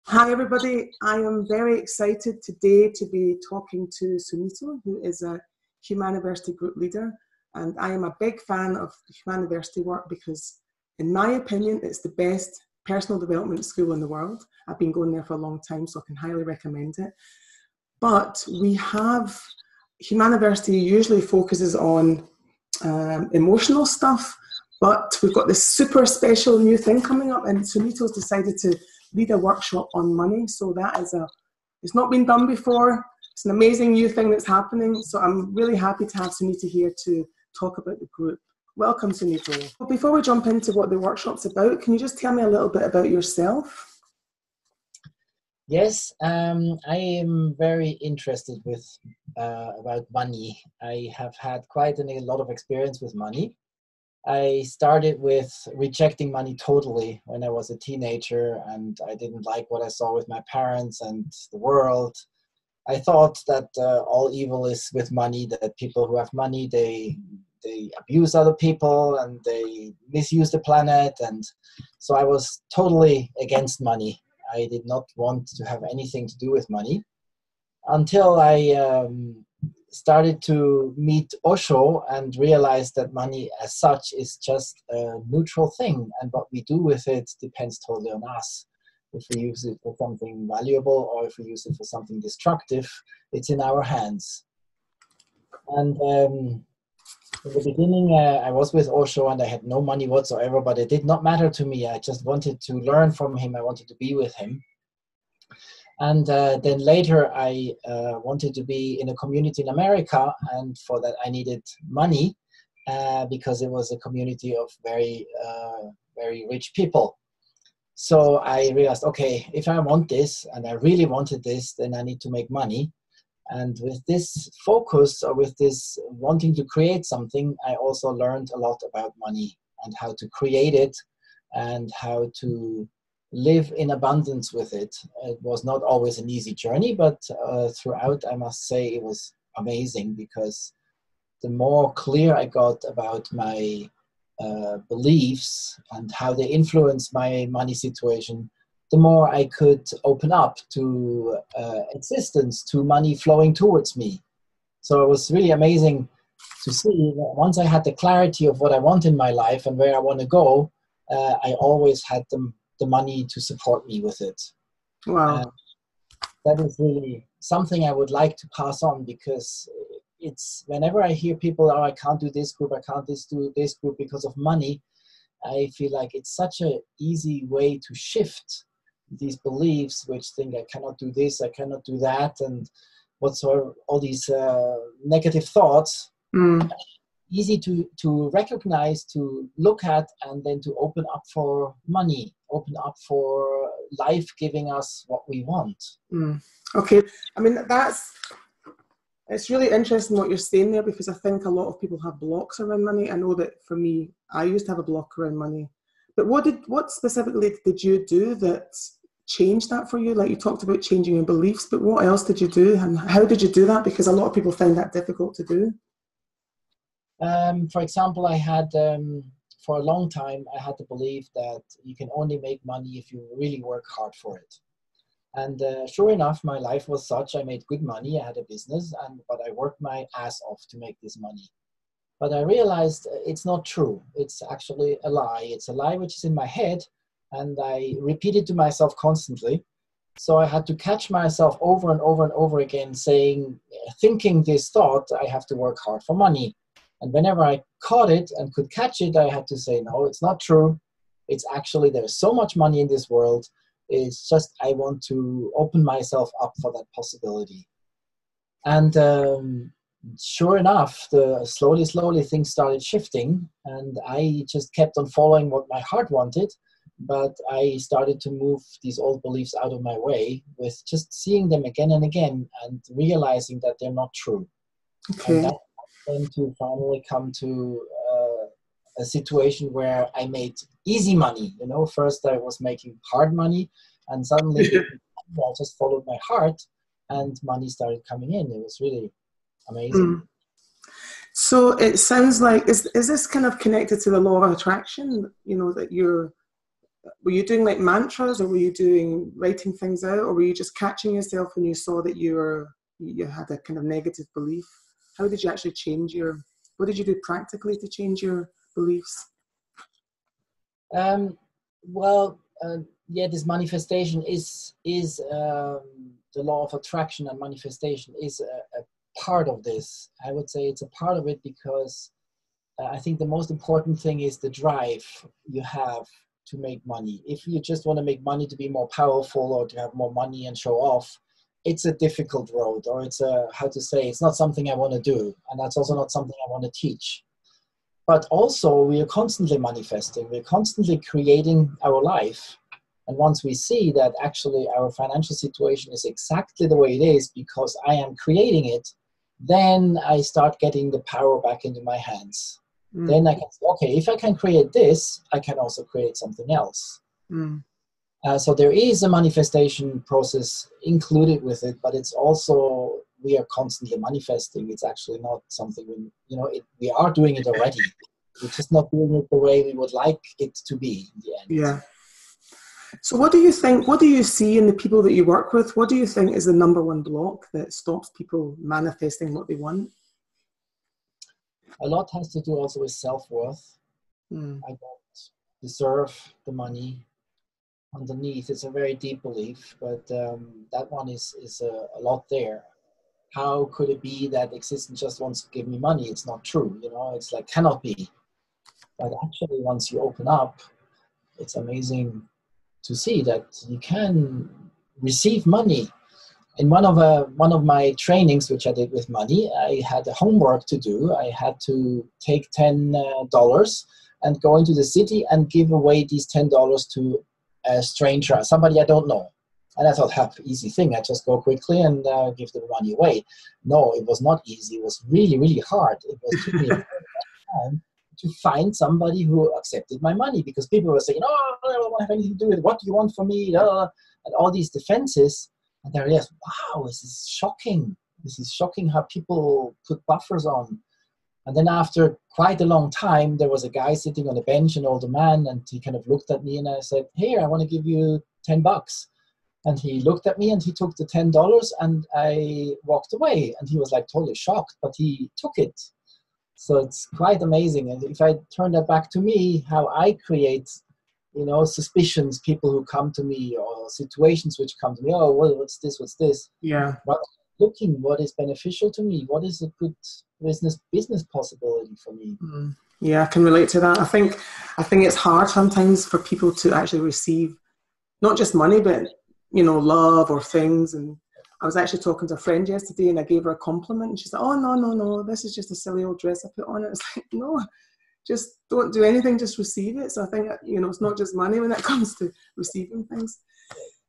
Hi everybody, I am very excited today to be talking to Sunito, who is a Humaniversity group leader, and I am a big fan of Humaniversity work because in my opinion it's the best personal development school in the world. I've been going there for a long time, so I can highly recommend it. But Humaniversity usually focuses on emotional stuff, but we've got this super special new thing coming up, and Sunito's decided to lead a workshop on money. So it's not been done before. It's an amazing new thing that's happening. So I'm really happy to have Sunito here to talk about the group. Welcome, Sunito. Before we jump into what the workshop's about, can you just tell me a little bit about yourself? Yes, I am very interested about money. I have had quite a lot of experience with money. I started with rejecting money totally when I was a teenager, and I didn't like what I saw with my parents and the world. I thought that all evil is with money, that people who have money, they abuse other people and they misuse the planet. And so I was totally against money. I did not want to have anything to do with money until I started to meet Osho and realized that money as such is just a neutral thing, and what we do with it depends totally on us. If we use it for something valuable or if we use it for something destructive, it's in our hands. And in the beginning, I was with Osho and I had no money whatsoever, but it did not matter to me. I just wanted to learn from him. I wanted to be with him. And then later I wanted to be in a community in America, and for that I needed money because it was a community of very rich people. So I realized, okay, if I want this, and I really wanted this, then I need to make money. And with this focus, or with this wanting to create something, I also learned a lot about money and how to create it and how to live in abundance with it. It was not always an easy journey, but throughout, I must say, it was amazing, because the more clear I got about my beliefs and how they influence my money situation, the more I could open up to existence, to money flowing towards me. So it was really amazing to see that once I had the clarity of what I want in my life and where I want to go, I always had the money to support me with it. Wow. That is really something I would like to pass on, because it's whenever I hear people, oh, I can't do this group, I can't do this group because of money, I feel like it's such an easy way to shift these beliefs, which think I cannot do this, I cannot do that, and whatsoever, all these negative thoughts. Easy to recognize, to look at, and then to open up for money, open up for life giving us what we want. Okay, I mean, it's really interesting what you're saying there, because I think a lot of people have blocks around money. I know that for me, I used to have a block around money. But what specifically did you do that changed that for you? Like, you talked about changing your beliefs, but what else did you do, and how did you do that? Because a lot of people find that difficult to do. For example, I had, for a long time, I had the belief that you can only make money if you really work hard for it. And sure enough, my life was such. I made good money, I had a business, but I worked my ass off to make this money. But I realized it's not true. It's actually a lie. It's a lie which is in my head, and I repeat it to myself constantly. So I had to catch myself over and over and over again thinking this thought, I have to work hard for money. And whenever I caught it and could catch it, I had to say, no, it's not true. It's actually, there's so much money in this world. It's just, I want to open myself up for that possibility. And sure enough, slowly things started shifting, and I just kept on following what my heart wanted. But I started to move these old beliefs out of my way with just seeing them again and again and realizing that they're not true. Okay. And that's then to finally come to a situation where I made easy money. First I was making hard money, and suddenly I just followed my heart and money started coming in. It was really amazing. So it sounds like, is this kind of connected to the law of attraction, that were you doing like mantras, or were you doing writing things out, or were you just catching yourself when you saw that you had a kind of negative belief? How did you actually what did you do practically to change your beliefs? Well, yeah, this manifestation is the law of attraction, and manifestation is a part of this. I would say it's a part of it because I think the most important thing is the drive you have to make money. If you just want to make money to be more powerful or to have more money and show off, it's a difficult road, or it's it's not something I want to do. And that's also not something I want to teach. But also we are constantly manifesting, we're constantly creating our life. And once we see that actually our financial situation is exactly the way it is because I am creating it, then I start getting the power back into my hands. Then I can say, okay, if I can create this, I can also create something else. So there is a manifestation process included with it, but it's also, we are constantly manifesting. It's actually not something, we are doing it already. We're just not doing it the way we would like it to be in the end. Yeah. So what do you see in the people that you work with? What do you think is the number one block that stops people manifesting what they want? A lot has to do also with self-worth. I don't deserve the money. Underneath, it's a very deep belief, but that one is a lot there. How could it be that existence just wants to give me money? It's not true, it's like, cannot be. But actually, once you open up, it's amazing to see that you can receive money. In one of my trainings, which I did with money, I had a homework to do. I had to take $10 and go into the city and give away these $10 to a stranger, somebody I don't know. And I thought, easy thing. I just go quickly and give the money away. No, it was not easy. It was really, really hard. It took me a long time to find somebody who accepted my money, because people were saying, "Oh, I don't want to have anything to do with it. What do you want from me?" And all these defenses. And I realized, wow, this is shocking. This is shocking how people put buffers on. And then after quite a long time, there was a guy sitting on a bench, an older man, and he kind of looked at me and I said, "Here, I want to give you $10. And he looked at me and he took the $10 and I walked away. And he was like totally shocked, but he took it. So it's quite amazing. And if I turn that back to me, how I create, suspicions, people who come to me, or situations which come to me, oh, what's this? Yeah. But looking what is beneficial to me, what is a good business possibility for me. Yeah, I can relate to that. I think it's hard sometimes for people to actually receive not just money, but love or things. And I was actually talking to a friend yesterday and I gave her a compliment and she said, "Oh, no, this is just a silly old dress I put on." It's like, no, just don't do anything, just receive it. So I think, it's not just money when it comes to receiving things.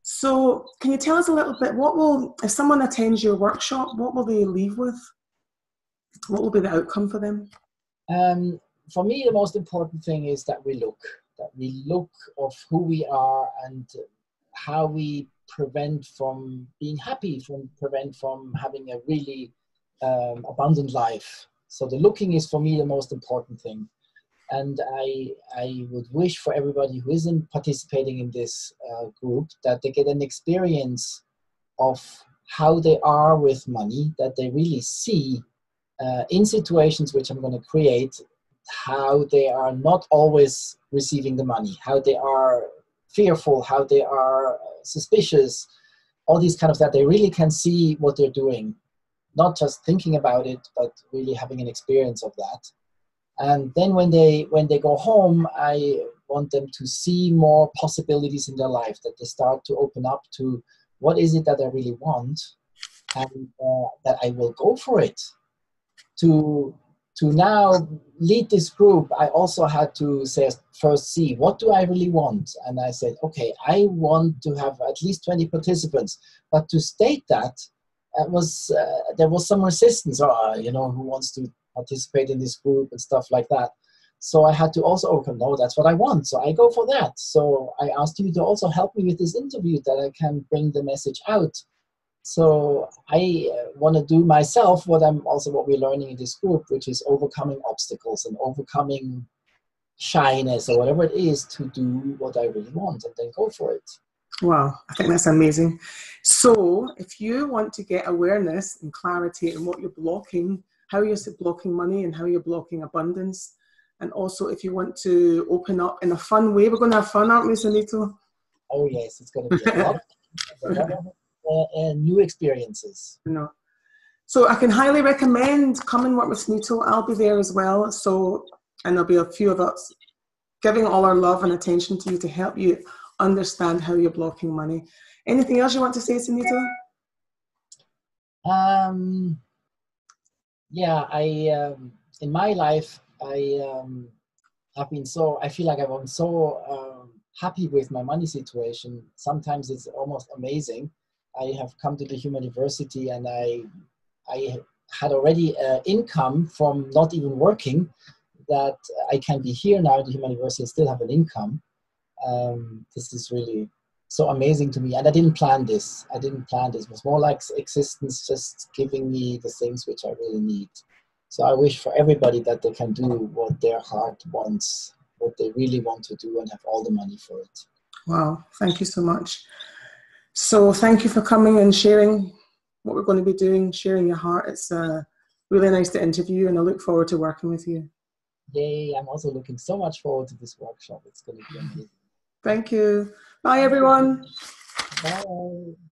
So can you tell us a little bit, if someone attends your workshop, what will they leave with? What will be the outcome for them? For me, the most important thing is that we look of who we are and how we prevent from being happy, prevent from having a really abundant life. So the looking is for me the most important thing. And I would wish for everybody who isn't participating in this group that they get an experience of how they are with money, that they really see in situations which I'm going to create, how they are not always receiving the money, how they are fearful, how they are suspicious, all these kind of that they really can see what they're doing, not just thinking about it, but really having an experience of that. And then when they go home, I want them to see more possibilities in their life, that they start to open up to what is it that I really want, and that I will go for it. To now lead this group, I also had to first see, what do I really want? And I said, okay, I want to have at least 20 participants. But to state that, there was some resistance, who wants to participate in this group and stuff like that. So I had to also, no, that's what I want. So I go for that. So I asked you to also help me with this interview, that I can bring the message out. So I want to do myself what we're learning in this group, which is overcoming obstacles and overcoming shyness or whatever it is to do what I really want and then go for it. Wow, I think that's amazing. So if you want to get awareness and clarity in what you're blocking, how you're blocking money and how you're blocking abundance, and also if you want to open up in a fun way, we're going to have fun, aren't we, Sunito? Oh yes, it's going to be a lot of new experiences. No. So I can highly recommend come and work with Sunito. I'll be there as well. So, and there'll be a few of us giving all our love and attention to you to help you understand how you're blocking money. Anything else you want to say, Sunito? Yeah, in my life, I feel like I'm so happy with my money situation. Sometimes it's almost amazing. I have come to the Human University and I had already income from not even working, that I can be here now at the Human University and still have an income. This is really so amazing to me. And I didn't plan this. It was more like existence just giving me the things which I really need. So I wish for everybody that they can do what their heart wants, what they really want to do, and have all the money for it. Wow, thank you so much. So thank you for coming and sharing what we're going to be doing, sharing your heart. It's really nice to interview, and I look forward to working with you. Yay, I'm also looking so much forward to this workshop. It's going to be amazing. Thank you. Bye, everyone. Bye.